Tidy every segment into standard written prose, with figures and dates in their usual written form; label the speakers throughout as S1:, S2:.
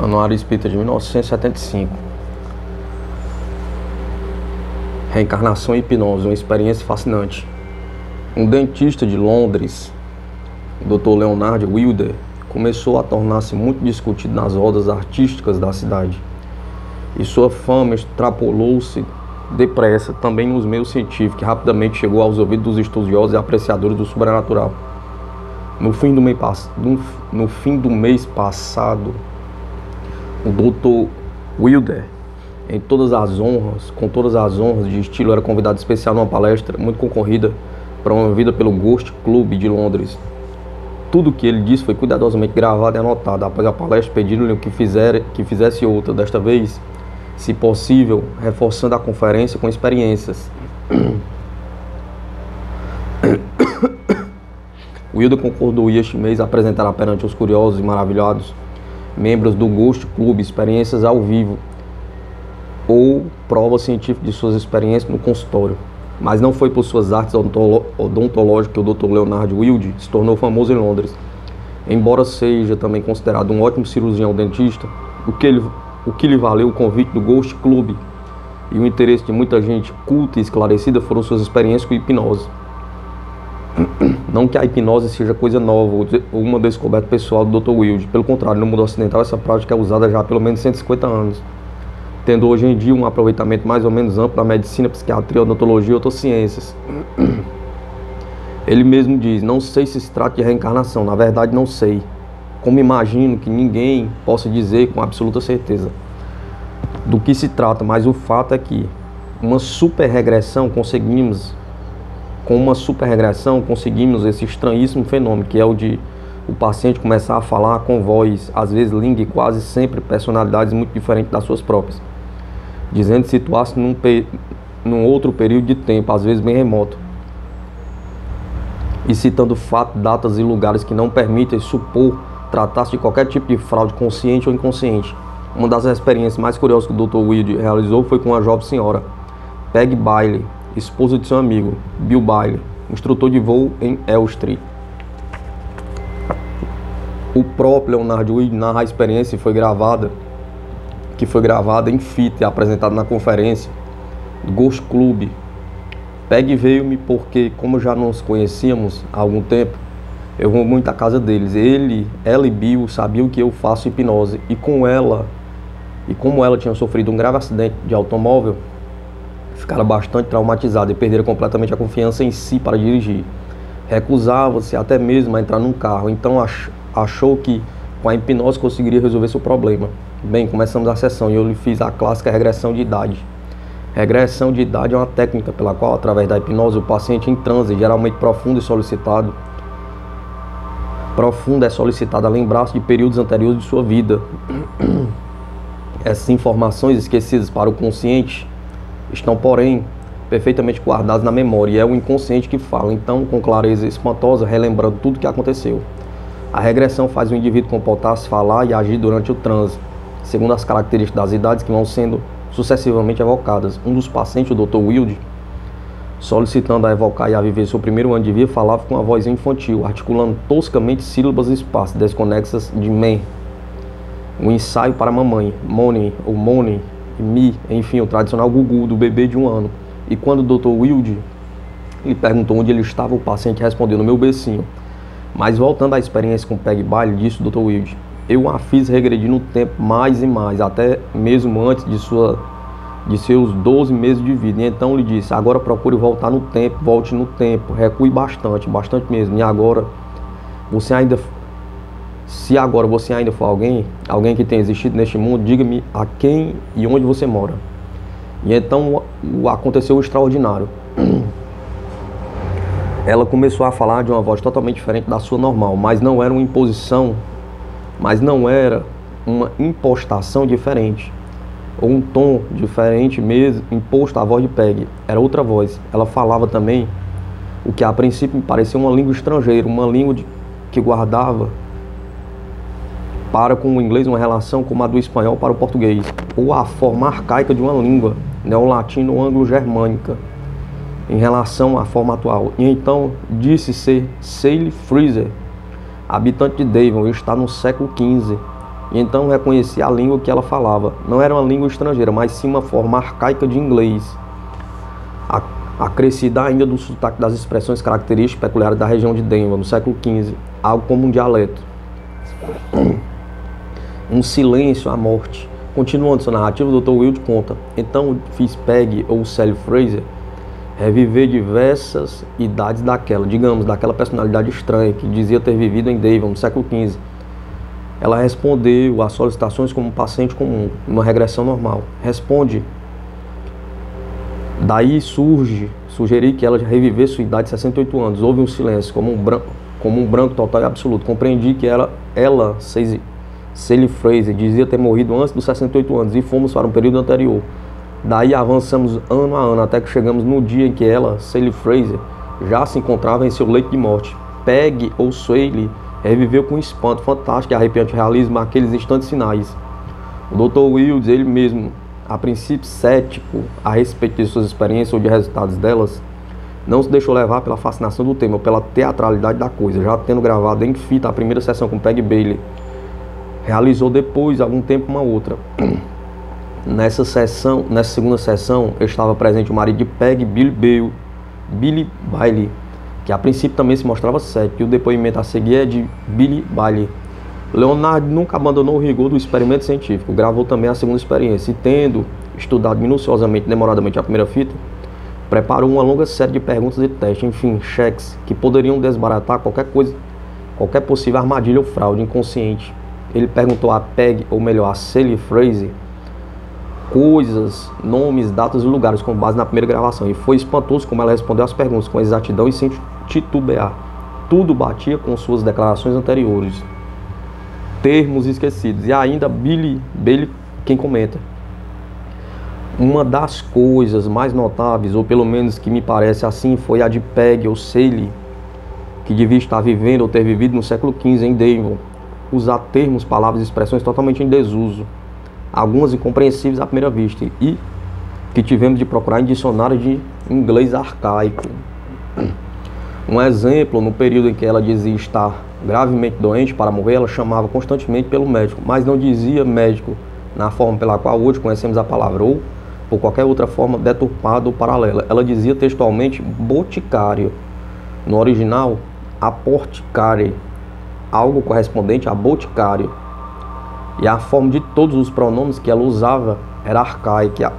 S1: Anuário Espírita de 1975. Reencarnação e hipnose, uma experiência fascinante. Um dentista de Londres, Dr. Leonard Wilder, começou a tornar-se muito discutido nas rodas artísticas da cidade, e sua fama extrapolou-se depressa também nos meios científicos, que rapidamente chegou aos ouvidos dos estudiosos e apreciadores do sobrenatural. No fim do mês passado, o Dr. Wilder, com todas as honras de estilo, era convidado especial numa palestra muito concorrida, promovida pelo Ghost Club de Londres. Tudo o que ele disse foi cuidadosamente gravado e anotado. Após a palestra, pediram-lhe que fizesse outra, desta vez, se possível, reforçando a conferência com experiências. Wilder concordou e este mês apresentará perante os curiosos e maravilhados membros do Ghost Club experiências ao vivo ou provas científicas de suas experiências no consultório. Mas não foi por suas artes odontológicas que o Dr. Leonard Wilder se tornou famoso em Londres. Embora seja também considerado um ótimo cirurgião dentista, o que lhe valeu o convite do Ghost Club e o interesse de muita gente culta e esclarecida foram suas experiências com hipnose. Não que a hipnose seja coisa nova ou uma descoberta pessoal do Dr. Wilder. Pelo contrário, no mundo ocidental essa prática é usada já há pelo menos 150 anos, tendo hoje em dia um aproveitamento mais ou menos amplo da medicina, psiquiatria, odontologia e outras ciências. Ele mesmo diz: não sei se se trata de reencarnação, na verdade não sei, como imagino que ninguém possa dizer com absoluta certeza do que se trata, mas o fato é que com uma super regressão conseguimos esse estranhíssimo fenômeno, que é o de o paciente começar a falar com voz, às vezes língua e quase sempre personalidades muito diferentes das suas próprias, dizendo situar-se num outro período de tempo, às vezes bem remoto, e citando fatos, datas e lugares que não permitem supor tratar-se de qualquer tipo de fraude consciente ou inconsciente. Uma das experiências mais curiosas que o Dr. Wilder realizou foi com uma jovem senhora, Peg Bailey, esposa de seu amigo, Bill Bailey, instrutor de voo em Elstree. O próprio Leonard Wilder narra a experiência que foi gravada em fita e apresentada na conferência do Ghost Club. Peg veio-me porque, como já nos conhecíamos há algum tempo, eu vou muito à casa deles. Ela e Bill sabiam que eu faço hipnose, e como ela tinha sofrido um grave acidente de automóvel, ficara bastante traumatizada e perdera completamente a confiança em si para dirigir. Recusava-se até mesmo a entrar num carro, então achou que com a hipnose conseguiria resolver seu problema. Bem, começamos a sessão e eu lhe fiz a clássica regressão de idade. Regressão de idade é uma técnica pela qual, através da hipnose, o paciente em transe, geralmente profundo, é solicitado a lembrar-se de períodos anteriores de sua vida. Essas informações esquecidas para o consciente estão, porém, perfeitamente guardadas na memória, e é o inconsciente que fala, então, com clareza espantosa, relembrando tudo o que aconteceu. A regressão faz o indivíduo comportar-se, falar e agir durante o transe, segundo as características das idades que vão sendo sucessivamente evocadas. Um dos pacientes, o Dr. Wilder, solicitando a evocar e a viver seu primeiro ano de vida, falava com uma voz infantil, articulando toscamente sílabas esparsas, desconexas de men. Um ensaio para mamãe, money ou money, e me, enfim, o tradicional gugu do bebê de 1 ano. E quando o Dr. Wilder lhe perguntou onde ele estava, o paciente respondeu: no meu bercinho. Mas voltando à experiência com Peg Bailey, disse o Dr. Wilder, eu a fiz regredir no tempo mais e mais, até mesmo antes de seus 12 meses de vida. E então lhe disse: agora procure voltar no tempo, volte no tempo, recue bastante mesmo. E agora, se agora você ainda for alguém que tem existido neste mundo, diga-me a quem e onde você mora. E então aconteceu o extraordinário. Ela começou a falar de uma voz totalmente diferente da sua normal, mas não era uma impostação diferente, ou um tom diferente mesmo, imposto à voz de Peg. Era outra voz. Ela falava também o que a princípio me parecia uma língua estrangeira, uma língua que guardava com o inglês uma relação como a do espanhol para o português, ou a forma arcaica de uma língua neolatino ou anglo-germânica em relação à forma atual. E então disse ser Sally Fraser, habitante de Devon, e está no século XV. e então reconheci a língua que ela falava. Não era uma língua estrangeira, mas sim uma forma arcaica de inglês, acrescida ainda do sotaque das expressões características peculiares da região de Denver, no século XV, algo como um dialeto. Um silêncio à morte. Continuando sua narrativa, o Dr. Wilde conta: então fiz Peggy ou Sally Fraser reviver diversas idades daquela personalidade estranha que dizia ter vivido em Denver no século XV. Ela respondeu às solicitações como um paciente comum, uma regressão normal. Responde. Daí sugeri que ela revivesse sua idade de 68 anos. Houve um silêncio, como um branco total e absoluto. Compreendi que Sally Fraser, dizia ter morrido antes dos 68 anos e fomos para um período anterior. Daí avançamos ano a ano até que chegamos no dia em que Sally Fraser, já se encontrava em seu leito de morte. Peggy ou Sally reviveu com espanto fantástico e arrepiante realismo aqueles instantes finais. O Dr. Wilde, ele mesmo, a princípio cético a respeito de suas experiências ou de resultados delas, não se deixou levar pela fascinação do tema ou pela teatralidade da coisa, já tendo gravado em fita a primeira sessão com Peggy Bailey. Realizou depois, algum tempo, uma outra. Nessa segunda sessão, estava presente o marido de Peggy, Billy Bailey, que a princípio também se mostrava cético, e o depoimento a seguir é de Billy Bailey. Leonard nunca abandonou o rigor do experimento científico, gravou também a segunda experiência, e tendo estudado minuciosamente, demoradamente a primeira fita, preparou uma longa série de perguntas e testes, enfim, cheques, que poderiam desbaratar qualquer possível armadilha ou fraude inconsciente. Ele perguntou a Peggy, ou melhor, a Sally Fraser, coisas, nomes, datas e lugares com base na primeira gravação, e foi espantoso como ela respondeu às perguntas com exatidão e sem titubear. Tudo batia com suas declarações anteriores, termos esquecidos. E ainda Billy quem comenta: uma das coisas mais notáveis, ou pelo menos que me parece assim, foi a de Peggy ou Sally, que devia estar vivendo ou ter vivido no século XV em Denver, usar termos, palavras e expressões totalmente em desuso, algumas incompreensíveis à primeira vista, e que tivemos de procurar em dicionários de inglês arcaico. Um exemplo, no período em que ela dizia estar gravemente doente para morrer, ela chamava constantemente pelo médico, mas não dizia médico na forma pela qual hoje conhecemos a palavra, ou por qualquer outra forma deturpada ou paralela. Ela dizia textualmente boticário, no original apoticare, algo correspondente a boticário. E a forma de todos os pronomes que ela usava era arcaica,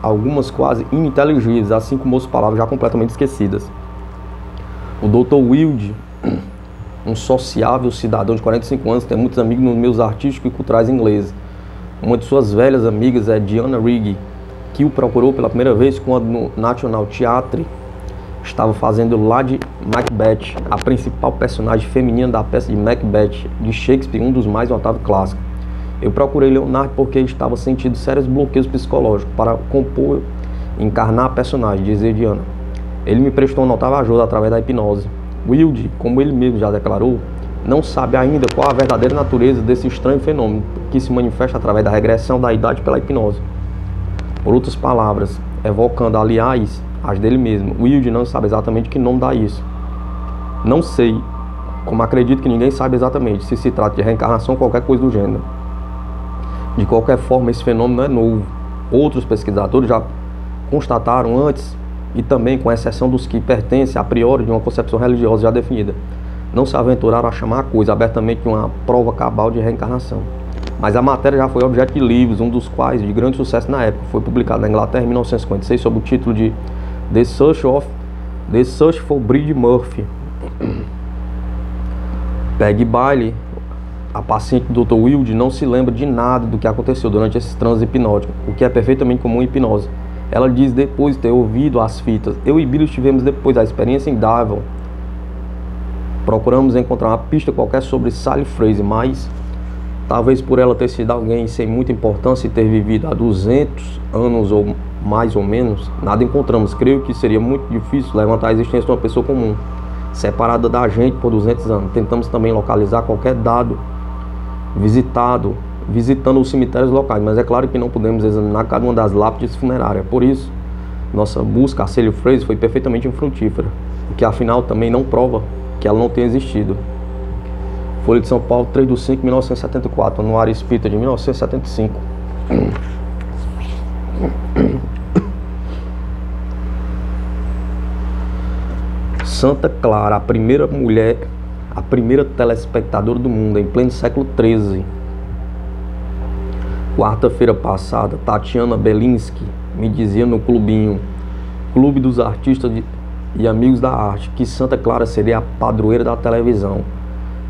S1: algumas quase ininteligíveis, assim como outras palavras já completamente esquecidas. O Dr. Wilde, um sociável cidadão de 45 anos, tem muitos amigos nos meus artísticos e culturais ingleses. Uma de suas velhas amigas é Diana Rigg, que o procurou pela primeira vez quando no National Theatre estava fazendo Lady Macbeth, a principal personagem feminina da peça de Macbeth de Shakespeare, um dos mais notáveis clássicos. Eu procurei Leonard porque estava sentindo sérios bloqueios psicológicos para compor e encarnar a personagem, dizia Diana. Ele me prestou uma notável ajuda através da hipnose. Wilde, como ele mesmo já declarou, não sabe ainda qual a verdadeira natureza desse estranho fenômeno que se manifesta através da regressão da idade pela hipnose. Por outras palavras, evocando aliás as dele mesmo, Wilde não sabe exatamente que nome dá isso. Não sei, como acredito que ninguém sabe exatamente, se se trata de reencarnação ou qualquer coisa do gênero. De qualquer forma, esse fenômeno não é novo. Outros pesquisadores já constataram antes, e também com exceção dos que pertencem a priori de uma concepção religiosa já definida, não se aventuraram a chamar a coisa abertamente de uma prova cabal de reencarnação. Mas a matéria já foi objeto de livros, um dos quais, de grande sucesso na época, foi publicado na Inglaterra em 1956 sob o título de The Search for Bridget Murphy. Peggy Bailey, a paciente do Dr. Wilde, não se lembra de nada do que aconteceu durante esse transe hipnótico, o que é perfeitamente comum em hipnose. Ela diz depois de ter ouvido as fitas: eu e Billy estivemos depois da experiência em Darwin. Procuramos encontrar uma pista qualquer sobre Sally Fraser, mas talvez por ela ter sido alguém sem muita importância e ter vivido há 200 anos ou mais ou menos, nada encontramos. Creio que seria muito difícil levantar a existência de uma pessoa comum, separada da gente por 200 anos. Tentamos também localizar qualquer dado visitando os cemitérios locais, mas é claro que não podemos examinar cada uma das lápides funerárias. Por isso, nossa busca a Sally Fraser foi perfeitamente infrutífera, o que afinal também não prova que ela não tenha existido. Folha de São Paulo, 3/5/1974, Anuário Espírita de 1975. Santa Clara, a primeira mulher, a primeira telespectadora do mundo, em pleno século XIII. Quarta-feira passada, Tatiana Belinsky me dizia no clubinho, Clube dos Artistas e Amigos da Arte, que Santa Clara seria a padroeira da televisão.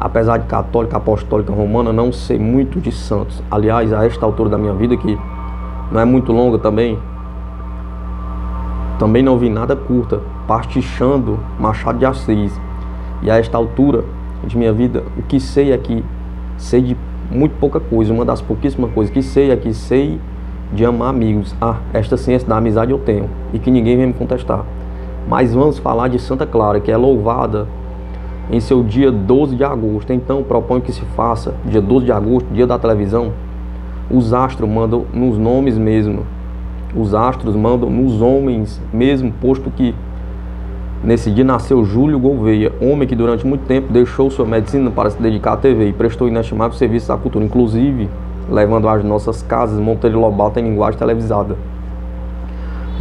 S1: Apesar de católica, apostólica, romana, não sei muito de santos. Aliás, a esta altura da minha vida, que não é muito longa também não vi nada curta, pastichando Machado de Assis. E a esta altura de minha vida, o que sei é que sei de muito pouca coisa. Uma das pouquíssimas coisas que sei é que sei de amar amigos. Esta ciência da amizade eu tenho, e que ninguém vem me contestar. Mas vamos falar de Santa Clara, que é louvada em seu dia 12 de agosto. Então proponho que se faça, dia 12 de agosto, dia da televisão, os astros mandam nos nomes mesmo. Os astros mandam nos homens mesmo, posto que nesse dia nasceu Júlio Gouveia, homem que durante muito tempo deixou sua medicina para se dedicar à TV e prestou inestimável serviço à cultura, inclusive levando às nossas casas Monteiro Lobato em linguagem televisada.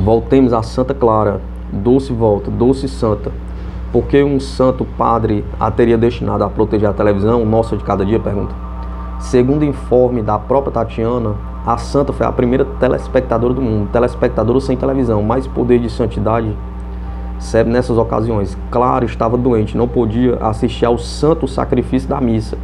S1: Voltemos a Santa Clara, doce volta, doce santa. Porque um santo padre a teria destinado a proteger a televisão, nossa de cada dia, pergunta. Segundo informe da própria Tatiana, a santa foi a primeira telespectadora do mundo. Telespectadora sem televisão, mais poder de santidade serve nessas ocasiões. Clara estava doente, não podia assistir ao santo sacrifício da missa.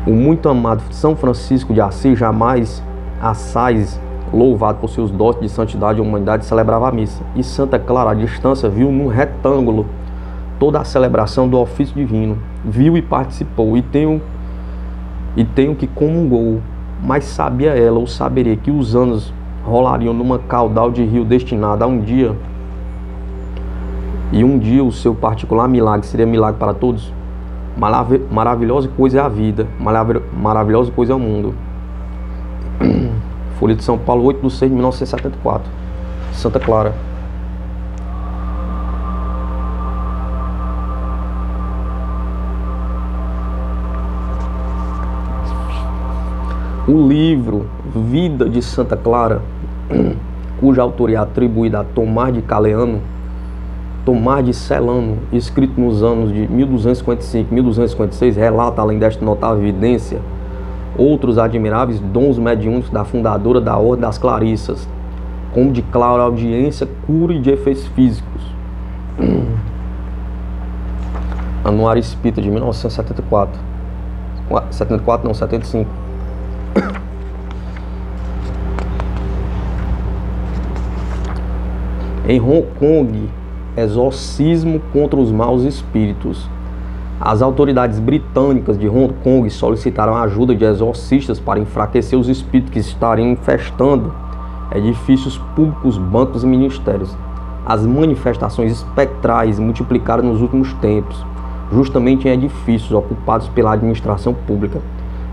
S1: O muito amado São Francisco de Assis, jamais assaz, louvado por seus dotes de santidade e humanidade, celebrava a missa. E Santa Clara, à distância, viu num retângulo toda a celebração do ofício divino. Viu e participou, e tenho que comungou. Mas sabia ela, ou saberia, que os anos rolariam numa caudal de rio destinada a um dia, e um dia o seu particular milagre seria milagre para todos? Maravilhosa coisa é a vida, maravilhosa coisa é o mundo. Folha de São Paulo, 8/6/1974. Santa Clara. O livro Vida de Santa Clara, cuja autoria é atribuída a Tomás de Celano, escrito nos anos de 1255 e 1256, relata, além desta notável evidência, outros admiráveis dons mediúnicos da fundadora da Ordem das Clarissas, como de clara audiência, cura e de efeitos físicos. Anuário Espírita de 1974. 75. Em Hong Kong, exorcismo contra os maus espíritos. As autoridades britânicas de Hong Kong solicitaram a ajuda de exorcistas para enfraquecer os espíritos que estariam infestando edifícios públicos, bancos e ministérios. As manifestações espectrais multiplicaram nos últimos tempos, justamente em edifícios ocupados pela administração pública.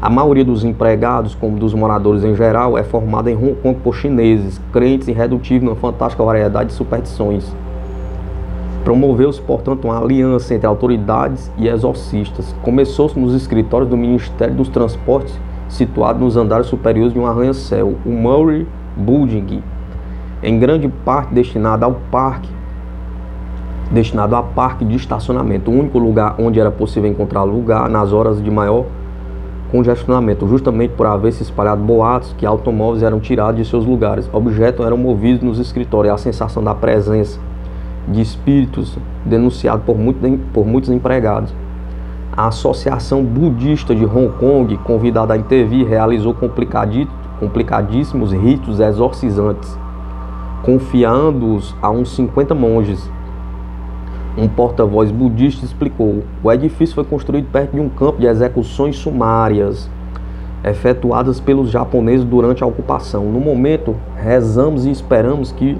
S1: A maioria dos empregados, como dos moradores em geral, é formada em Hong Kong por chineses, crentes e irredutíveis numa fantástica variedade de superstições. Promoveu-se, portanto, uma aliança entre autoridades e exorcistas. Começou-se nos escritórios do Ministério dos Transportes, situado nos andares superiores de um arranha-céu, o Murray Building, em grande parte destinado a parque de estacionamento, o único lugar onde era possível encontrar lugar nas horas de maior congestionamento, justamente por haver se espalhado boatos que automóveis eram tirados de seus lugares, objetos eram movidos nos escritórios, a sensação da presença de espíritos denunciado por muitos empregados. A Associação Budista de Hong Kong, convidada a intervir, realizou complicadíssimos ritos exorcizantes, confiando-os a uns 50 monges. Um porta-voz budista explicou: o edifício foi construído perto de um campo de execuções sumárias efetuadas pelos japoneses durante a ocupação. No momento, rezamos e esperamos que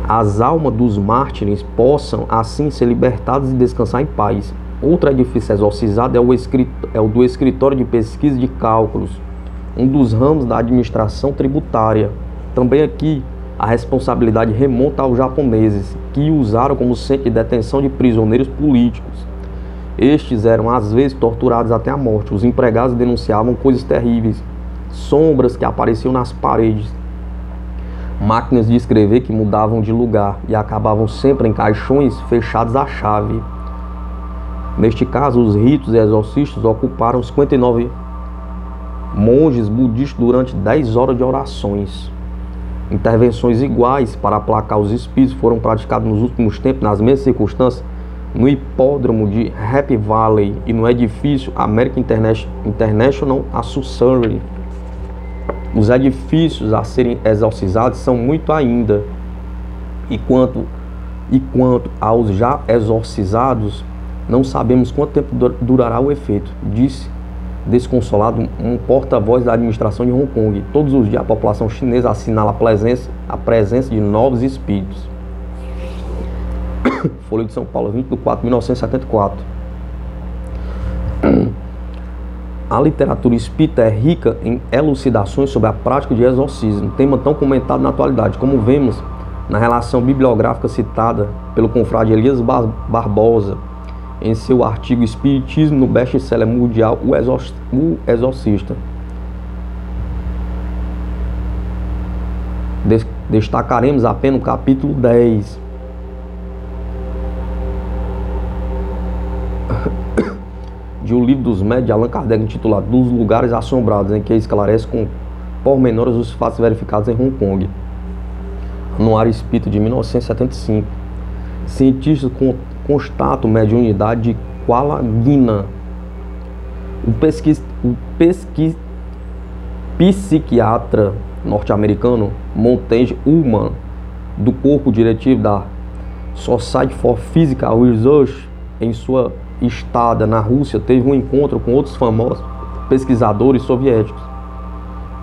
S1: as almas dos mártires possam assim ser libertadas e descansar em paz. Outro edifício exorcizado é o do Escritório de Pesquisa de Cálculos, um dos ramos da administração tributária. Também aqui a responsabilidade remonta aos japoneses, que usaram como centro de detenção de prisioneiros políticos. Estes eram às vezes torturados até a morte. Os empregados denunciavam coisas terríveis, sombras que apareciam nas paredes, máquinas de escrever que mudavam de lugar e acabavam sempre em caixões fechados à chave. Neste caso, os ritos exorcistas ocuparam 59 monges budistas durante 10 horas de orações. Intervenções iguais para aplacar os espíritos foram praticadas nos últimos tempos, nas mesmas circunstâncias, no hipódromo de Happy Valley e no edifício American International Association. Os edifícios a serem exorcizados são muito ainda. E quanto aos já exorcizados, não sabemos quanto tempo durará o efeito, disse desconsolado um porta-voz da administração de Hong Kong. Todos os dias a população chinesa assinala a presença de novos espíritos. Folha de São Paulo, 20/4, 1974. A literatura espírita é rica em elucidações sobre a prática de exorcismo, tema tão comentado na atualidade, como vemos na relação bibliográfica citada pelo confrade Elias Barbosa em seu artigo Espiritismo no best-seller mundial O Exorcista. Destacaremos apenas o capítulo 10. De O Livro dos Médios de Allan Kardec, intitulado Dos Lugares Assombrados, em que esclarece com pormenores os fatos verificados em Hong Kong. Anuário Espírita de 1975. Cientistas constatam mediunidade de Kuala Gina. O psiquiatra norte-americano Montague Ullman, do corpo diretivo da Society for Physical Research, em sua estada na Rússia, teve um encontro com outros famosos pesquisadores soviéticos,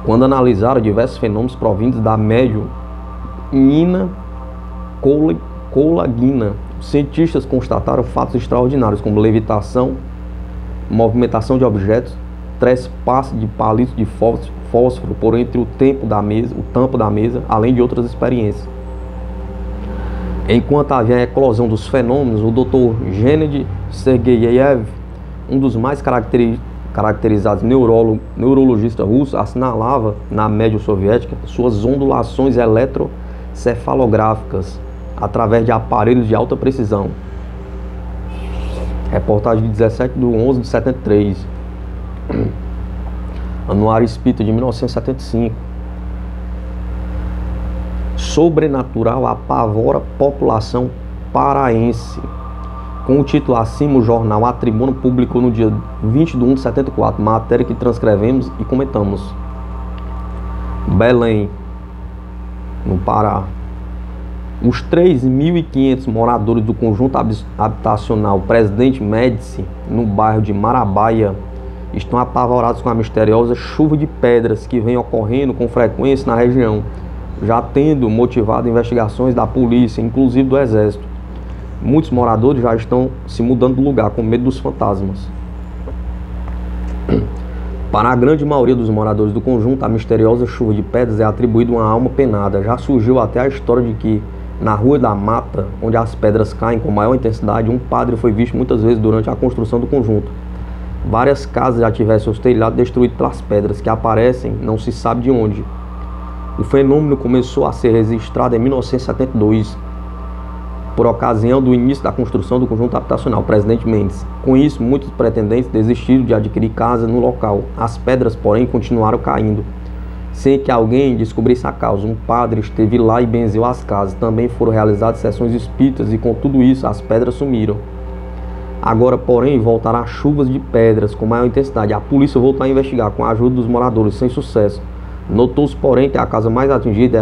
S1: quando analisaram diversos fenômenos provindos da médium Nina Kolagina. Os cientistas constataram fatos extraordinários, como levitação, movimentação de objetos, trespasse de palitos de fósforo por entre o tampo da mesa, além de outras experiências. Enquanto havia a eclosão dos fenômenos, o Dr. Gennady Sergeyev, um dos mais caracterizados neurologistas russos, assinalava na média soviética suas ondulações eletrocefalográficas através de aparelhos de alta precisão. Reportagem de 17/11/73. Anuário Espírita de 1975. Sobrenatural apavora a população paraense. Com o título acima, o jornal A Tribuna publicou no dia 20/1/74, matéria que transcrevemos e comentamos. Belém, no Pará. Os 3.500 moradores do conjunto habitacional Presidente Médici, no bairro de Marabaia, estão apavorados com a misteriosa chuva de pedras que vem ocorrendo com frequência na região, já tendo motivado investigações da polícia, inclusive do Exército. Muitos moradores já estão se mudando do lugar com medo dos fantasmas. Para a grande maioria dos moradores do conjunto, a misteriosa chuva de pedras é atribuída a uma alma penada. Já surgiu até a história de que, na Rua da Mata, onde as pedras caem com maior intensidade, um padre foi visto muitas vezes durante a construção do conjunto. Várias casas já tiveram seus telhados destruídos pelas pedras, que aparecem não se sabe de onde. O fenômeno começou a ser registrado em 1972, por ocasião do início da construção do conjunto habitacional Presidente Mendes. Com isso, muitos pretendentes desistiram de adquirir casa no local. As pedras, porém, continuaram caindo, sem que alguém descobrisse a causa. Um padre esteve lá e benzeu as casas. Também foram realizadas sessões espíritas e, com tudo isso, as pedras sumiram. Agora, porém, voltaram as chuvas de pedras com maior intensidade. A polícia voltou a investigar com a ajuda dos moradores, sem sucesso. Notou-se, porém, que a casa mais atingida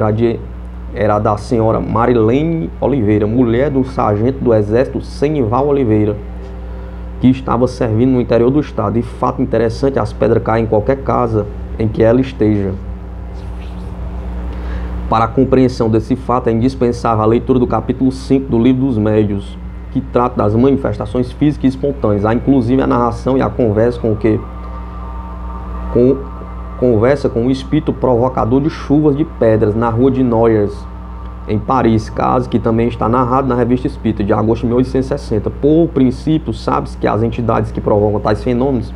S1: era a da senhora Marilene Oliveira, mulher do sargento do Exército Senival Oliveira, que estava servindo no interior do estado. E fato interessante, as pedras caem em qualquer casa em que ela esteja. Para a compreensão desse fato, é indispensável a leitura do capítulo 5 do Livro dos Médios, que trata das manifestações físicas e espontâneas. Há inclusive a narração e a conversa com o espírito provocador de chuvas de pedras na rua de Noyers, em Paris, caso que também está narrado na Revista Espírita de agosto de 1860. Por princípio, sabe-se que as entidades que provocam tais fenômenos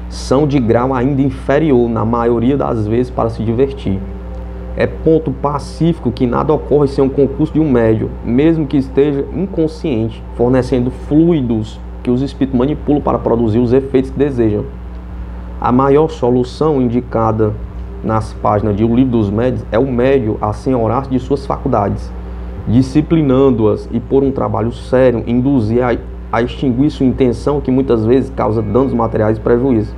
S1: são de grau ainda inferior, na maioria das vezes, para se divertir. É ponto pacífico que nada ocorre sem um concurso de um médium, mesmo que esteja inconsciente, fornecendo fluidos que os espíritos manipulam para produzir os efeitos que desejam. A maior solução indicada nas páginas de O Livro dos Médiuns é o médium assenhorar-se de suas faculdades, disciplinando-as e, por um trabalho sério, induzir a extinguir sua intenção, que muitas vezes causa danos materiais e prejuízos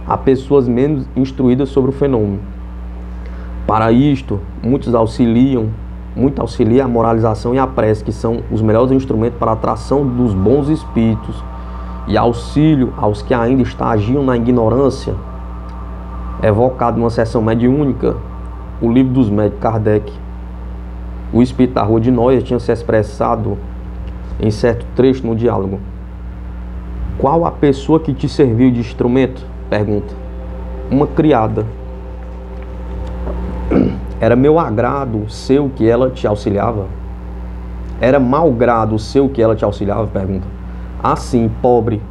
S1: a pessoas menos instruídas sobre o fenômeno. Para isto, muito auxilia a moralização e a prece, que são os melhores instrumentos para a atração dos bons espíritos e auxílio aos que ainda estagiam na ignorância. Evocado numa sessão mediúnica, O Livro dos Médiuns, Kardec, o espírito da Rua de Noia tinha se expressado em certo trecho no diálogo. Qual a pessoa que te serviu de instrumento? Pergunta. Uma criada. Era meu agrado seu que ela te auxiliava? Era mau grado seu que ela te auxiliava? Pergunta. Assim, pobre,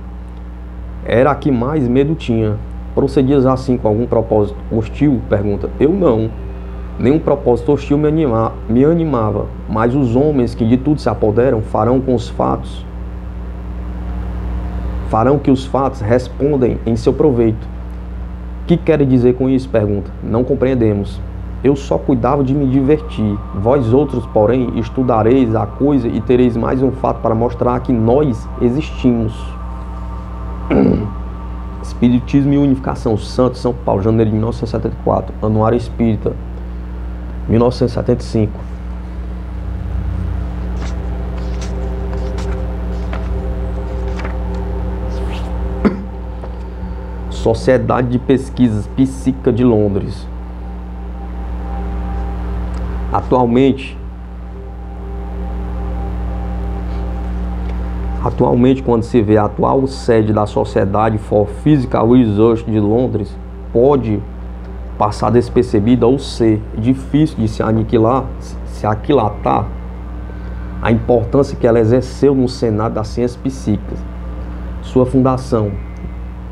S1: era a que mais medo tinha. Procedias assim com algum propósito hostil? Pergunta. Eu não. Nenhum propósito hostil me animava, mas os homens que de tudo se apoderam farão que os fatos respondem em seu proveito. Que quer dizer com isso? Pergunta. Não compreendemos. Eu só cuidava de me divertir. Vós outros, porém, estudareis a coisa e tereis mais um fato para mostrar que nós existimos. Espiritismo e Unificação, Santo São Paulo, janeiro de 1974. Anuário Espírita, 1975. Sociedade de Pesquisas Psíquicas de Londres. Atualmente, quando se vê a atual sede da Society for Physical Research de Londres, pode passar despercebida ou ser difícil de se aquilatar a importância que ela exerceu no Senado das Ciências Psíquicas. Sua fundação.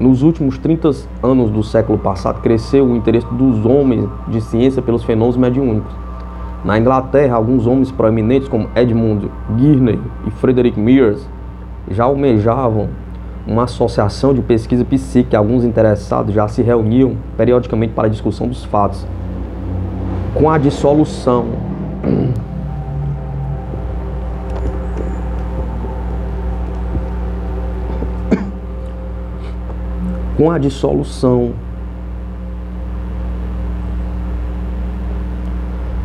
S1: Nos últimos 30 anos do século passado, cresceu o interesse dos homens de ciência pelos fenômenos mediúnicos. Na Inglaterra, alguns homens proeminentes como Edmund Gurney e Frederick Mears já almejavam uma associação de pesquisa psíquica. Alguns interessados já se reuniam periodicamente para a discussão dos fatos. Com a dissolução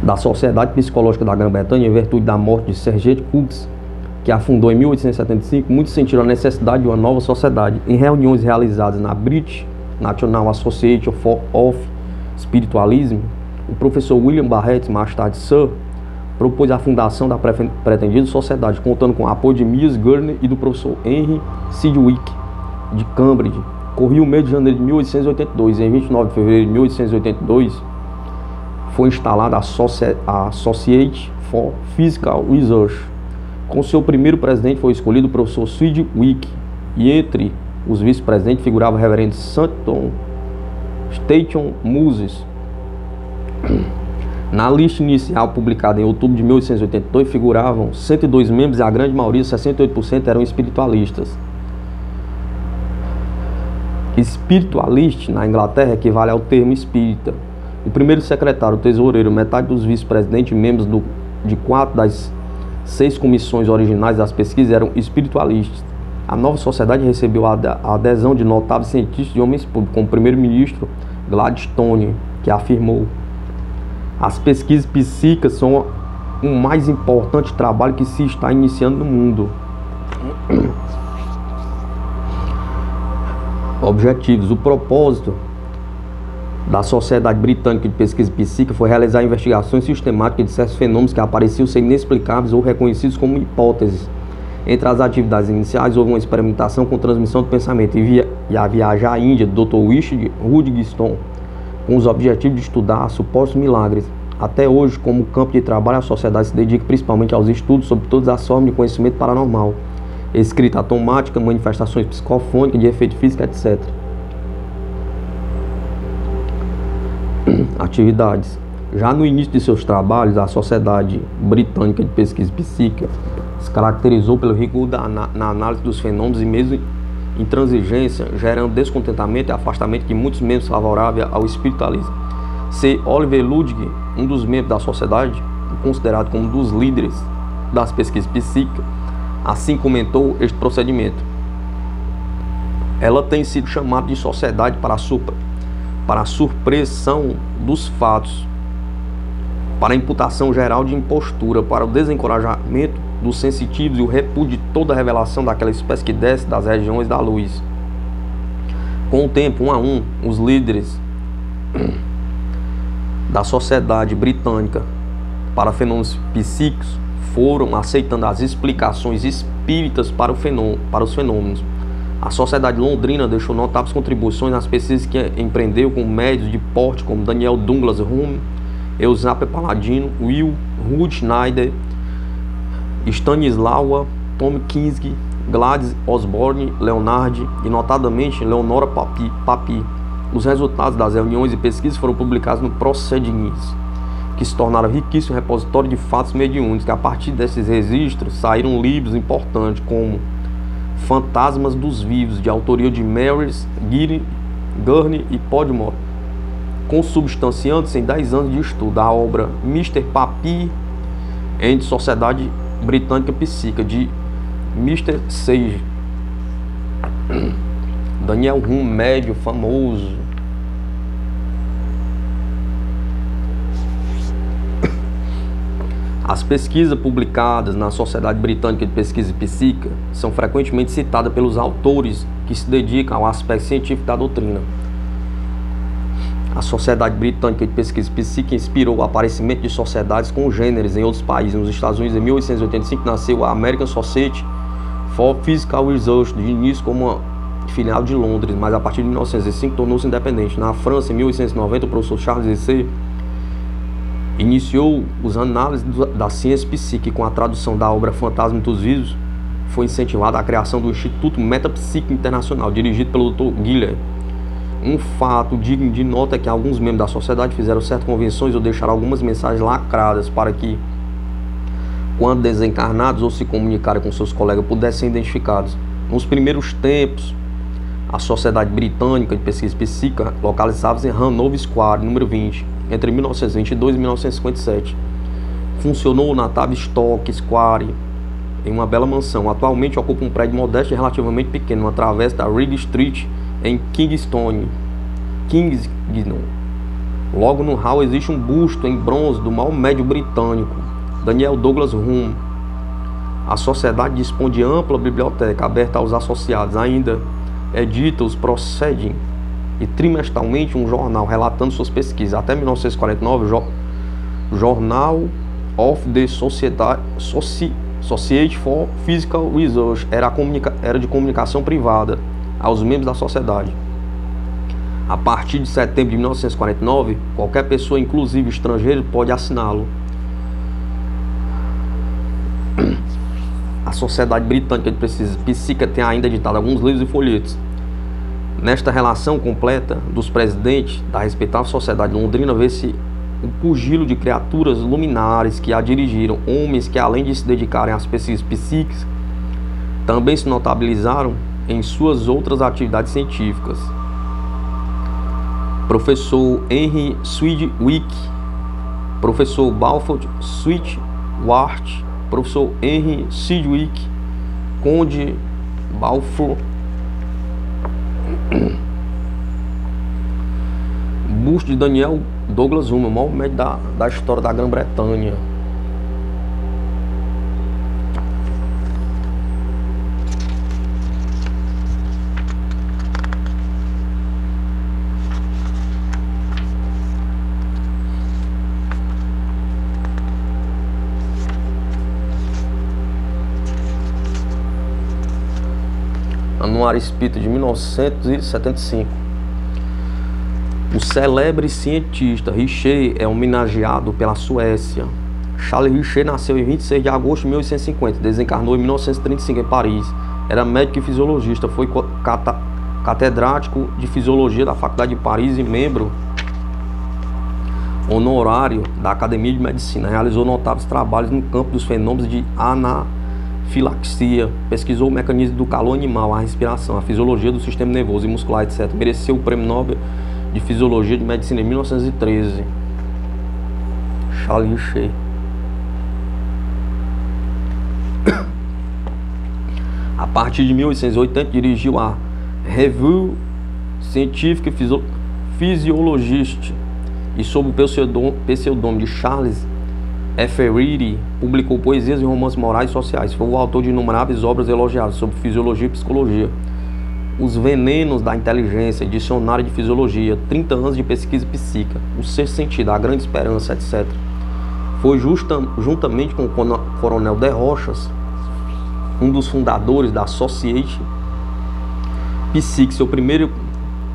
S1: da Sociedade Psicológica da Grã-Bretanha, em virtude da morte de Sir G. Coutts, que a fundou em 1875, muitos sentiram a necessidade de uma nova sociedade. Em reuniões realizadas na British National Association of Spiritualism, o professor William Barrett, mais tarde Sir, propôs a fundação da pretendida sociedade, contando com o apoio de Mears, Gurney e do professor Henry Sidgwick, de Cambridge. Corria o mês de janeiro de 1882, e em 29 de fevereiro de 1882, foi instalada a Society for Physical Research. Com seu primeiro presidente foi escolhido o professor Sidgwick, e entre os vice-presidentes figurava o reverendo Stanton Moses. Na lista inicial, publicada em outubro de 1882, figuravam 102 membros e a grande maioria, 68%, eram espiritualistas. Espiritualista, na Inglaterra, equivale ao termo espírita. O primeiro secretário, o tesoureiro, metade dos vice-presidentes e membros de 4 das 6 comissões originais das pesquisas eram espiritualistas. A nova sociedade recebeu a adesão de notáveis cientistas e homens públicos, como o primeiro-ministro Gladstone, que afirmou: as pesquisas psíquicas são o mais importante trabalho que se está iniciando no mundo. Objetivos. O propósito da Sociedade Britânica de Pesquisa Psíquica foi realizar investigações sistemáticas de certos fenômenos que apareciam ser inexplicáveis ou reconhecidos como hipóteses. Entre as atividades iniciais, houve uma experimentação com transmissão do pensamento e a viagem à Índia do Dr. Richard Rudgiston, com os objetivos de estudar supostos milagres. Até hoje, como campo de trabalho, a sociedade se dedica principalmente aos estudos sobre todas as formas de conhecimento paranormal, escrita automática, manifestações psicofônicas, de efeito físico, etc. Atividades. Já no início de seus trabalhos, a Sociedade Britânica de Pesquisa Psíquica se caracterizou pelo rigor na análise dos fenômenos e mesmo intransigência, gerando descontentamento e afastamento de muitos membros favoráveis ao espiritualismo. C. Oliver Ludwig, um dos membros da sociedade, considerado como um dos líderes das pesquisas psíquicas, assim comentou este procedimento. Ela tem sido chamada de sociedade para a supressão dos fatos, para a imputação geral de impostura, para o desencorajamento dos sensitivos e o repúdio de toda a revelação daquela espécie que desce das regiões da luz. Com o tempo, um a um, os líderes da Sociedade Britânica para Fenômenos Psíquicos foram aceitando as explicações espíritas para os fenômenos. A Sociedade Londrina deixou notáveis contribuições nas pesquisas que empreendeu com médios de porte como Daniel Douglas Hume, Eusapia Palladino, Will Ruth Schneider, Stanislawa Tom Kinski, Gladys Osborne, Leonard e notadamente Leonora Papi. Os resultados das reuniões e pesquisas foram publicados no Proceedings, que se tornaram riquíssimo repositório de fatos mediúnicos, que a partir desses registros saíram livros importantes como Fantasmas dos Vivos, de autoria de Marys, Gurney e Podmore, consubstanciando-se em 10 anos de estudo a obra Mr. Papi and Sociedade Britânica Psíquica, de Mr. Sage. Daniel Hume, médium famoso. As pesquisas publicadas na Sociedade Britânica de Pesquisa Psíquica são frequentemente citadas pelos autores que se dedicam ao aspecto científico da doutrina. A Sociedade Britânica de Pesquisa Psíquica inspirou o aparecimento de sociedades congêneres em outros países. Nos Estados Unidos, em 1885, nasceu a American Society for Physical Research, de início como uma filial de Londres, mas a partir de 1905 tornou-se independente. Na França, em 1890, o professor Charles Essay iniciou os análises da ciência psíquica com a tradução da obra Fantasmas dos Vivos. Foi incentivada a criação do Instituto Metapsíquico Internacional, dirigido pelo Dr. Guilherme. Um fato digno de nota é que alguns membros da sociedade fizeram certas convenções ou deixaram algumas mensagens lacradas para que, quando desencarnados ou se comunicarem com seus colegas, pudessem ser identificados. Nos primeiros tempos, a Sociedade Britânica de Pesquisa Psíquica localizava-se em Hanover Square, número 20, entre 1922 e 1957. Funcionou na Tavistock Square, em uma bela mansão. Atualmente ocupa um prédio modesto e relativamente pequeno, uma travessa da Reed Street, em Kingston. Logo no hall existe um busto em bronze do maior médium britânico, Daniel Douglas Hume. A sociedade dispõe de ampla biblioteca aberta aos associados. Ainda edita os Proceedings e trimestralmente um jornal relatando suas pesquisas. Até 1949, o Journal of the Society for Physical Research era de comunicação privada aos membros da sociedade. A partir de setembro de 1949, qualquer pessoa, inclusive estrangeiro, pode assiná-lo. A Sociedade Britânica de Pesquisa Psíquica tem ainda editado alguns livros e folhetos. Nesta relação completa dos presidentes da respeitável Sociedade Londrina, vê-se o pugilo de criaturas luminares que a dirigiram, homens que, além de se dedicarem às pesquisas psíquicas, também se notabilizaram em suas outras atividades científicas. Professor Henry Sidgwick, professor Balfour Sweetwater, professor Henry Sidgwick, Conde Balfour, busto de Daniel Douglas Hume, o maior médico da história da Grã-Bretanha. Anuário Espírita de 1975. O célebre cientista Richer é homenageado pela Suécia. Charles Richer nasceu em 26 de agosto de 1850, desencarnou em 1935 em Paris. Era médico e fisiologista, foi catedrático de fisiologia da Faculdade de Paris e membro honorário da Academia de Medicina. Realizou notáveis trabalhos no campo dos fenômenos de anafilaxia, pesquisou o mecanismo do calor animal, a respiração, a fisiologia do sistema nervoso e muscular, etc. Mereceu o Prêmio Nobel de Fisiologia de Medicina em 1913. Charles Richer. A partir de 1880 dirigiu a Revue Scientifique Physiologiste e sob o pseudônimo de Charles Ferrieri publicou poesias e romances morais e sociais. Foi o autor de inumeráveis obras elogiadas sobre fisiologia e psicologia. Os Venenos da Inteligência, Dicionário de Fisiologia, 30 anos de pesquisa psíquica, O Sexto Sentido, A Grande Esperança, etc. Foi juntamente com o Coronel de Rochas, um dos fundadores da Society Psyche. Seu primeiro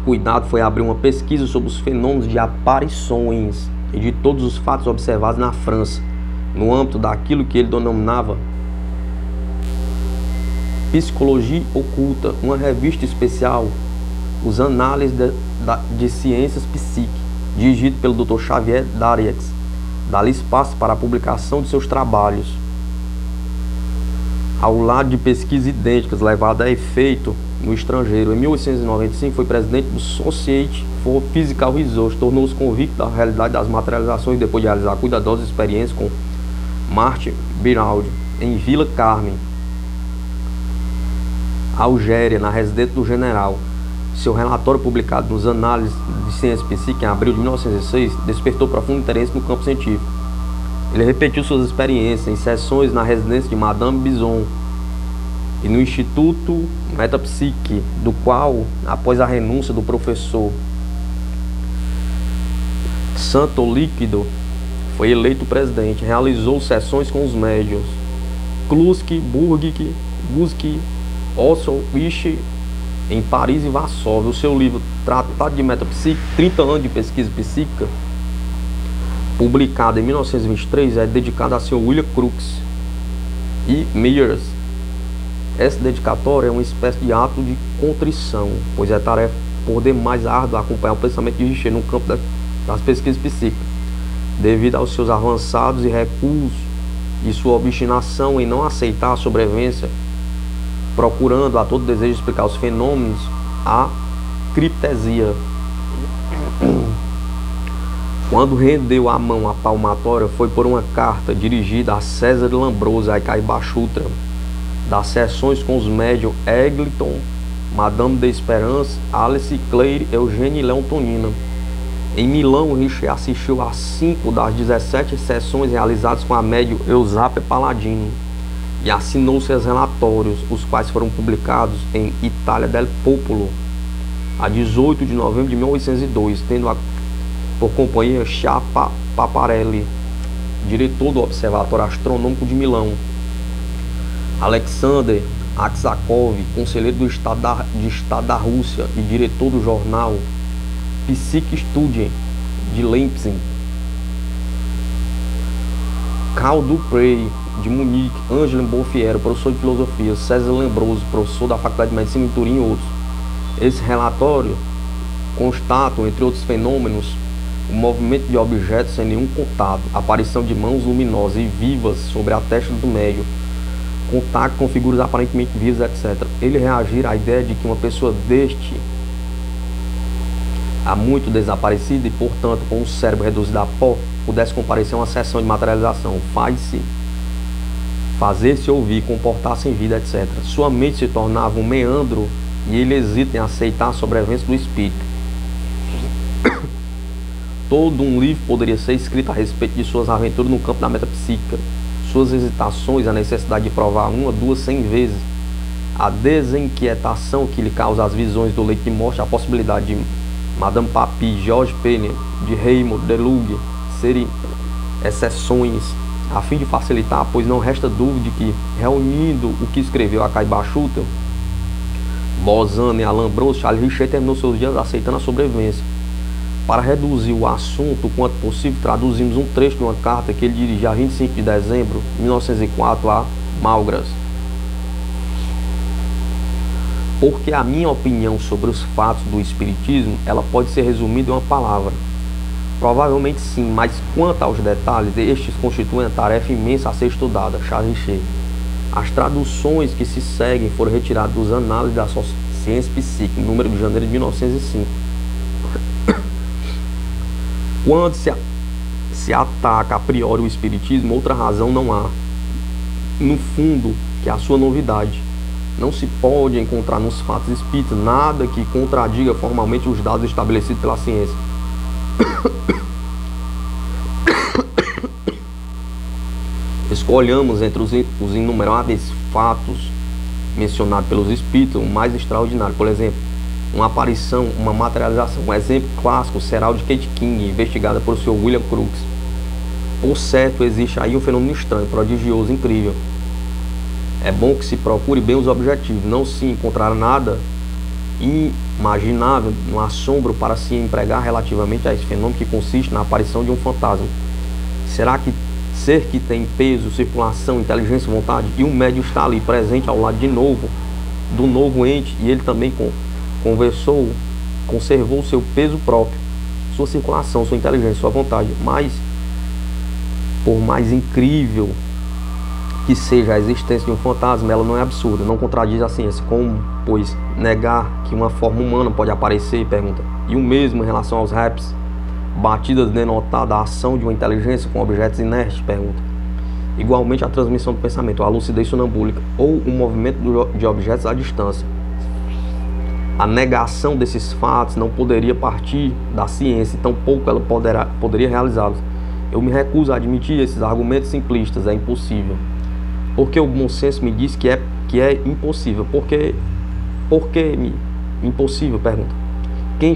S1: cuidado foi abrir uma pesquisa sobre os fenômenos de aparições e de todos os fatos observados na França, no âmbito daquilo que ele denominava Psicologia Oculta, uma revista especial, Os Análises de Ciências Psíquicas, dirigido pelo Dr. Xavier Darrieux. Dali espaço para a publicação de seus trabalhos, ao lado de pesquisas idênticas levadas a efeito no estrangeiro. Em 1895 foi presidente do Society for Physical Research, tornou-se convicto da realidade das materializações depois de realizar cuidadosas experiências com Martin Beraldi em Vila Carmen, Algéria, na residência do general. Seu relatório, publicado nos Análises de Ciências Psíquicas em abril de 1906, despertou profundo interesse no campo científico. Ele repetiu suas experiências em sessões na residência de Madame Bison e no Instituto Metapsíquico, do qual, após a renúncia do professor Santo Líquido, foi eleito presidente. Realizou sessões com os médiuns Kluski, Burgic, Guski, Oswald em Paris e Varsóvia. O seu livro Tratado de Metapsíquica, 30 anos de pesquisa psíquica, publicado em 1923, é dedicado a Sr. William Crookes e Myers. Essa dedicatória é uma espécie de ato de contrição, pois é tarefa por demais árdua acompanhar o pensamento de Richer no campo das pesquisas psíquicas, devido aos seus avançados e recuos e sua obstinação em não aceitar a sobrevivência, procurando a todo desejo explicar os fenômenos, a criptesia. Quando rendeu a mão à palmatória, foi por uma carta dirigida a César Lambrose e Caibachutra, das sessões com os médios Eglinton, Madame de Esperance, Alice Claire, Eugênie Leontonina. Em Milão, Richer assistiu a 5 das 17 sessões realizadas com a médium Eusapia Palladino e assinou seus relatórios, os quais foram publicados em Itália del Popolo, a 18 de novembro de 1802, tendo por companhia Schiappa Paparelli, diretor do Observatório Astronômico de Milão, Alexander Aksakov, conselheiro do Estado da Rússia e diretor do jornal Psychstudien de Leipzig, Karl Duprey, de Munique, Angelo Bonfiero, professor de filosofia, César Lambrose, professor da Faculdade de Medicina em Turim e outros. Esse relatório constata, entre outros fenômenos, o movimento de objetos sem nenhum contato, aparição de mãos luminosas e vivas sobre a testa do médium, contato com figuras aparentemente vivas, etc. Ele reagir à ideia de que uma pessoa deste há muito desaparecida e, portanto, com o cérebro reduzido a pó, pudesse comparecer a uma sessão de materialização, fazer-se ouvir, comportar-se em vida, etc. Sua mente se tornava um meandro e ele hesita em aceitar a sobrevivência do espírito. Todo um livro poderia ser escrito a respeito de suas aventuras no campo da metapsíquica, suas hesitações, a necessidade de provar 1, 2, 100 vezes, a desinquietação que lhe causa as visões do leito de morte, a possibilidade de Madame Papi, George Penner, de Raymond Delugue serem exceções, a fim de facilitar, pois não resta dúvida de que, reunindo o que escreveu a Caibachuta, Bozano e Alain Brose, Charles Richer terminou seus dias aceitando a sobrevivência. Para reduzir o assunto o quanto possível, traduzimos um trecho de uma carta que ele dirigiu a 25 de dezembro de 1904 a Malgras. Porque a minha opinião sobre os fatos do espiritismo, ela pode ser resumida em uma palavra. Provavelmente sim, mas quanto aos detalhes, estes constituem a tarefa imensa a ser estudada. Charles Richer. As traduções que se seguem foram retiradas dos Análises da Ciência Psíquica, número de janeiro de 1905. Quando se ataca a priori o espiritismo, outra razão não há, no fundo, que é a sua novidade. Não se pode encontrar nos fatos espíritas nada que contradiga formalmente os dados estabelecidos pela ciência. Escolhamos entre os inumeráveis fatos mencionados pelos espíritas o mais extraordinário. Por exemplo, uma aparição, uma materialização. Um exemplo clássico será o de Kate King, investigada por Sr. William Crookes. Por certo, existe aí um fenômeno estranho, prodigioso, incrível. É bom que se procure bem os objetivos. Não se encontrar nada imaginável no assombro para se empregar relativamente a esse fenômeno que consiste na aparição de um fantasma. Será que ser que tem peso, circulação, inteligência, vontade, e um médium está ali presente ao lado do novo ente, e ele também conservou seu peso próprio, sua circulação, sua inteligência, sua vontade. Mas, por mais incrível que seja a existência de um fantasma, ela não é absurda, não contradiz a ciência. Como, pois, negar que uma forma humana pode aparecer? Pergunta. E o mesmo em relação aos raps, batidas denotada a ação de uma inteligência com objetos inertes? Pergunta. Igualmente a transmissão do pensamento, a lucidez sonambúlica, ou o movimento de objetos à distância. A negação desses fatos não poderia partir da ciência, tampouco ela poderia realizá-los. Eu me recuso a admitir esses argumentos simplistas, é impossível. Porque o bom senso me diz que é impossível. Por que impossível? Pergunta. Quem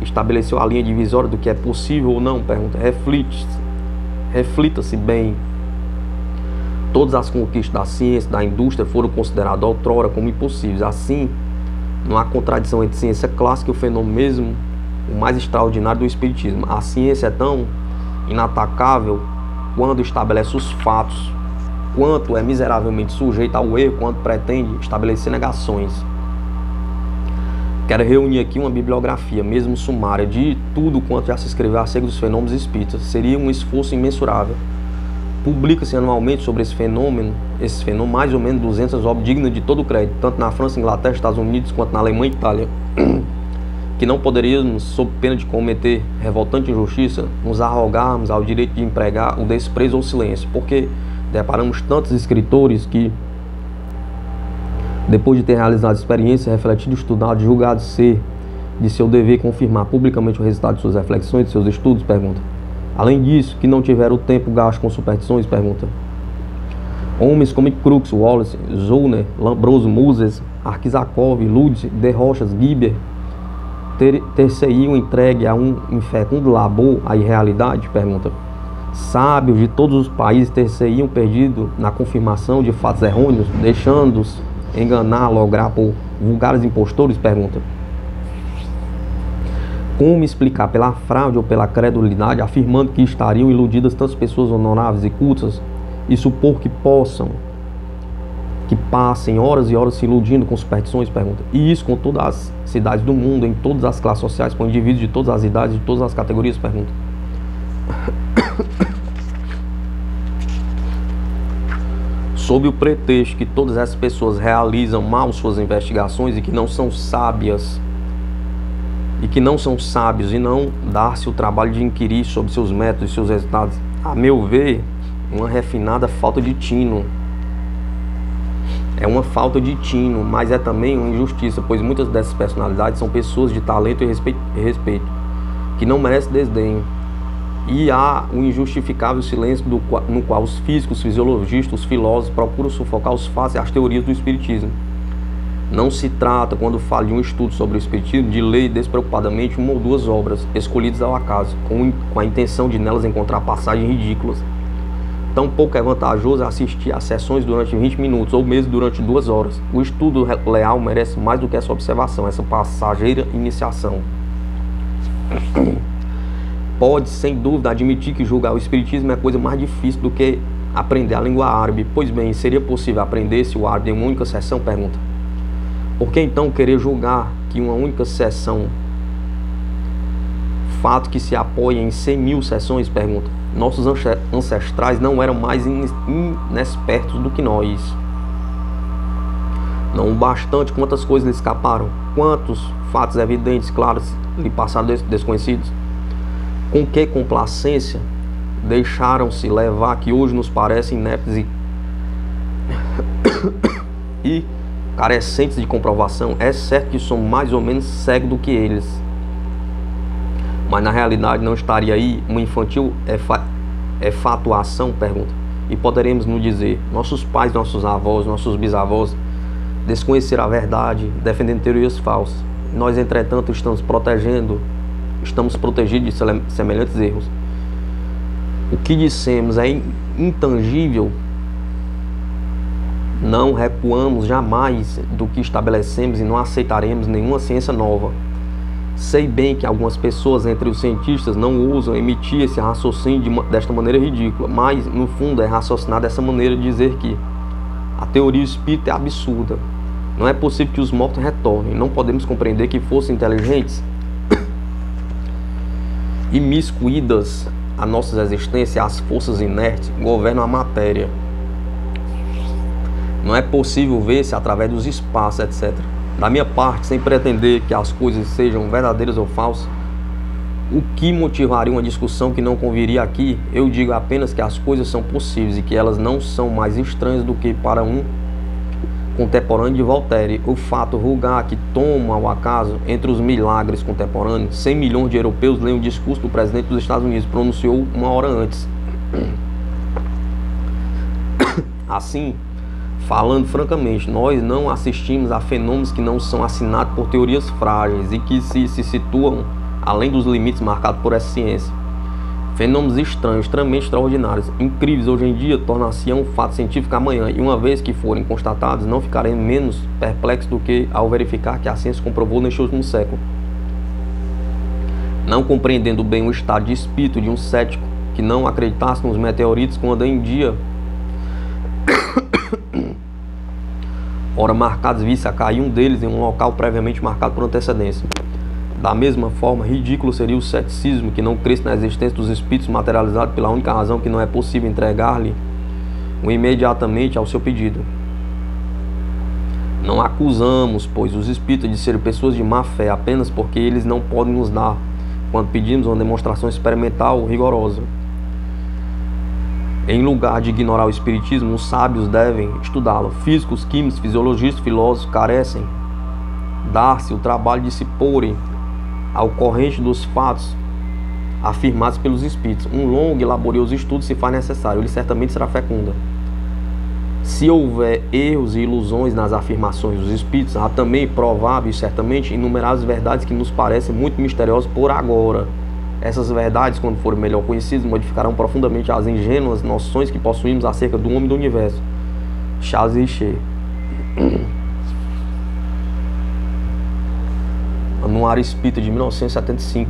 S1: estabeleceu a linha divisória do que é possível ou não? Pergunta. Reflita-se bem. Todas as conquistas da ciência, da indústria, foram consideradas outrora como impossíveis. Assim, não há contradição entre ciência clássica e o fenômeno mesmo, o mais extraordinário do espiritismo. A ciência é tão inatacável quando estabelece os fatos, quanto é miseravelmente sujeita ao erro quando pretende estabelecer negações. Quero reunir aqui uma bibliografia, mesmo sumária, de tudo quanto já se escreveu acerca dos fenômenos espíritas. Seria um esforço imensurável. Publica-se anualmente sobre esse fenômeno mais ou menos 200 obras dignas de todo o crédito, tanto na França, Inglaterra, Estados Unidos, quanto na Alemanha e Itália. Que não poderíamos, sob pena de cometer revoltante injustiça, nos arrogarmos ao direito de empregar o desprezo ou o silêncio, porque deparamos tantos escritores que, depois de ter realizado experiência, refletido, estudado, julgado ser de seu dever confirmar publicamente o resultado de suas reflexões, de seus estudos? Pergunta. Além disso, que não tiveram o tempo gasto com superstições? Pergunta. Homens como Crookes, Wallace, Zollner, Lombroso, Moses, Arquisakov, Lutz, De Rochas, Guiber ter-se-iam entregue a um infecundo labor à irrealidade? Pergunta. Sábios de todos os países ter-se-iam perdido na confirmação de fatos errôneos, deixando-os enganar, lograr por vulgares impostores? Pergunta. Como explicar pela fraude ou pela credulidade, afirmando que estariam iludidas tantas pessoas honoráveis e cultas, e supor que passem horas e horas se iludindo com superstições? Pergunta. E isso com todas as cidades do mundo, em todas as classes sociais, com indivíduos de todas as idades, de todas as categorias? Pergunta. Sob o pretexto que todas essas pessoas realizam mal suas investigações e que não são sábios e não dar-se o trabalho de inquirir sobre seus métodos e seus resultados, a meu ver, uma refinada falta de tino. É uma falta de tino, mas é também uma injustiça, pois muitas dessas personalidades são pessoas de talento e respeito, que não merecem desdém. E há um injustificável silêncio no qual os físicos, os fisiologistas, os filósofos procuram sufocar os fatos e as teorias do espiritismo. Não se trata, quando falo de um estudo sobre o espiritismo, de ler despreocupadamente uma ou duas obras escolhidas ao acaso, com a intenção de nelas encontrar passagens ridículas. Tampouco é vantajoso assistir a sessões durante 20 minutos ou mesmo durante 2 horas. O estudo leal merece mais do que essa observação, essa passageira iniciação. pode, sem dúvida, admitir que julgar o espiritismo é a coisa mais difícil do que aprender a língua árabe. Pois bem, seria possível aprender se o árabe em uma única sessão? Pergunta. Por que então querer julgar que uma única sessão, fato que se apoia em 100.000 sessões? Pergunta. Nossos ancestrais não eram mais inexpertos do que nós. Não bastante, quantas coisas lhe escaparam, quantos fatos evidentes, claros, lhe passaram desconhecidos. Com que complacência deixaram-se levar que hoje nos parecem ineptos e carecentes de comprovação? É certo que somos mais ou menos cegos do que eles, mas na realidade não estaria aí uma infantil efatuação? Pergunta. E poderemos nos dizer, nossos pais, nossos avós, nossos bisavós desconheceram a verdade, defendendo teorias falsas. Nós, entretanto, estamos protegidos de semelhantes erros. O que dissemos é intangível. Não recuamos jamais do que estabelecemos e não aceitaremos nenhuma ciência nova. Sei bem que algumas pessoas entre os cientistas não ousam emitir esse raciocínio desta maneira ridícula, mas no fundo é raciocinar dessa maneira de dizer que a teoria espírita é absurda. Não é possível que os mortos retornem. Não podemos compreender que forças inteligentes imiscuídas a nossa existência, as forças inertes, governam a matéria. Não é possível ver-se através dos espaços, etc. Da minha parte, sem pretender que as coisas sejam verdadeiras ou falsas, o que motivaria uma discussão que não conviria aqui, eu digo apenas que as coisas são possíveis e que elas não são mais estranhas do que para um contemporâneo de Voltaire. O fato vulgar que toma ao acaso entre os milagres contemporâneos, 100 milhões de europeus leem o discurso do presidente dos Estados Unidos, pronunciou uma hora antes. Assim, falando francamente, nós não assistimos a fenômenos que não são assinados por teorias frágeis e que se situam além dos limites marcados por essa ciência. Fenômenos estranhos, extremamente extraordinários, incríveis hoje em dia, tornar-se-ão um fato científico amanhã, e uma vez que forem constatados, não ficaremos menos perplexos do que ao verificar que a ciência comprovou neste último século. Não compreendendo bem o estado de espírito de um cético que não acreditasse nos meteoritos quando em dia hora marcados visse a cair um deles em um local previamente marcado por antecedência. Da mesma forma, ridículo seria o ceticismo que não cresce na existência dos espíritos materializados pela única razão que não é possível entregar-lhe imediatamente ao seu pedido. Não acusamos, pois, os espíritos de serem pessoas de má fé apenas porque eles não podem nos dar, quando pedimos uma demonstração experimental rigorosa. Em lugar de ignorar o espiritismo, os sábios devem estudá-lo. Físicos, químicos, fisiologistas, filósofos carecem dar-se o trabalho de se porem ao corrente dos fatos afirmados pelos espíritos. Um longo e laborioso estudo se faz necessário, ele certamente será fecunda. Se houver erros e ilusões nas afirmações dos espíritos, há também prováveis, certamente, inumeráveis verdades que nos parecem muito misteriosas por agora. Essas verdades, quando forem melhor conhecidas, modificarão profundamente as ingênuas noções que possuímos acerca do homem e do universo. Charles Richer. Anuário Espírita de 1975.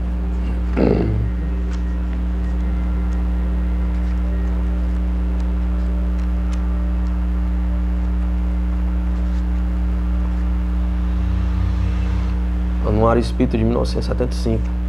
S1: Anuário Espírita de 1975.